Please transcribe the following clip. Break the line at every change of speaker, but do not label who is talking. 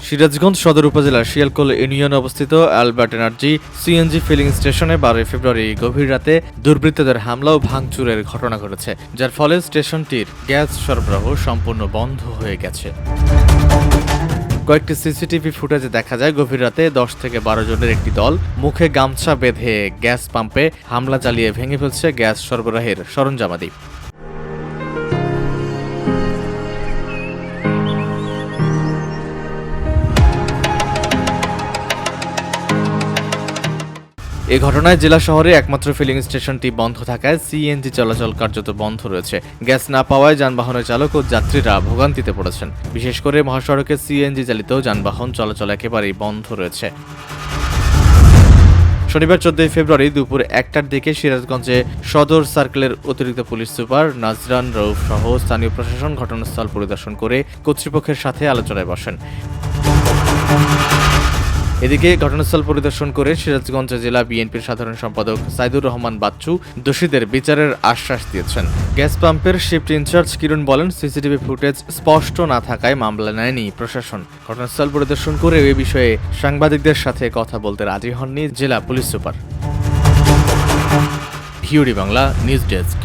সিরাজগঞ্জ সদর উপজেলার শিয়ালকোল ইউনিয়নে অবস্থিত অ্যালবার্ট এনার্জি সিএনজি ফিলিং স্টেশনে 12 ফেব্রুয়ারি গভীর রাতে দুর্বৃত্তদের হামলা ও ভাঙচুরের ঘটনা ঘটেছে, যার ফলে স্টেশনটির গ্যাস সরবরাহ সম্পূর্ণ বন্ধ হয়ে গেছে। কয়েকটি সিসিটিভি ফুটেজে দেখা যায় গভীর রাতে 10 থেকে 12 জনের একটি দল মুখে গামছা বেঁধে গ্যাস পাম্পে হামলা চালিয়ে ভেঙে ফেলছে গ্যাস সরবরাহের সরঞ্জামাদি। এ ঘটনায় জেলা শহরে একমাত্র ফিলিং স্টেশনটি বন্ধ থাকায় সিএনজি চলাচল কার্যত বন্ধ রয়েছে। গ্যাস না পাওয়ায় যানবাহনের চালক ও যাত্রীরা ভোগান্তিতে পড়েছেন। বিশেষ করে মহাসড়কে সিএনজি চালিত যানবাহন চলাচল একেবারেই বন্ধ রয়েছে। শনিবার 14 ফেব্রুয়ারি দুপুর 1টার দিকে সিরাজগঞ্জে সদর সার্কেলের অতিরিক্ত পুলিশ সুপার নাজরান রউফ সহ স্থানীয় প্রশাসন ঘটনাস্থল পরিদর্শন করে কর্তৃপক্ষের সাথে আলোচনায় বসেন। এদিকে ঘটনাস্থল পরিদর্শন করে সিরাজগঞ্জ জেলা বিএনপির সাধারণ সম্পাদক সাইদুর রহমান বাচ্চু দোষীদের বিচারের আশ্বাস দিয়েছেন। গ্যাস পাম্পের শিফট ইনচার্জ কিরণ বলেন, সিসিটিভি ফুটেজ স্পষ্ট না থাকায় মামলা নেয়নি প্রশাসন। ঘটনাস্থল পরিদর্শন করে এ বিষয়ে সাংবাদিকদের সাথে কথা বলতে রাজি হননি জেলা police super. VOD Bangla news desk.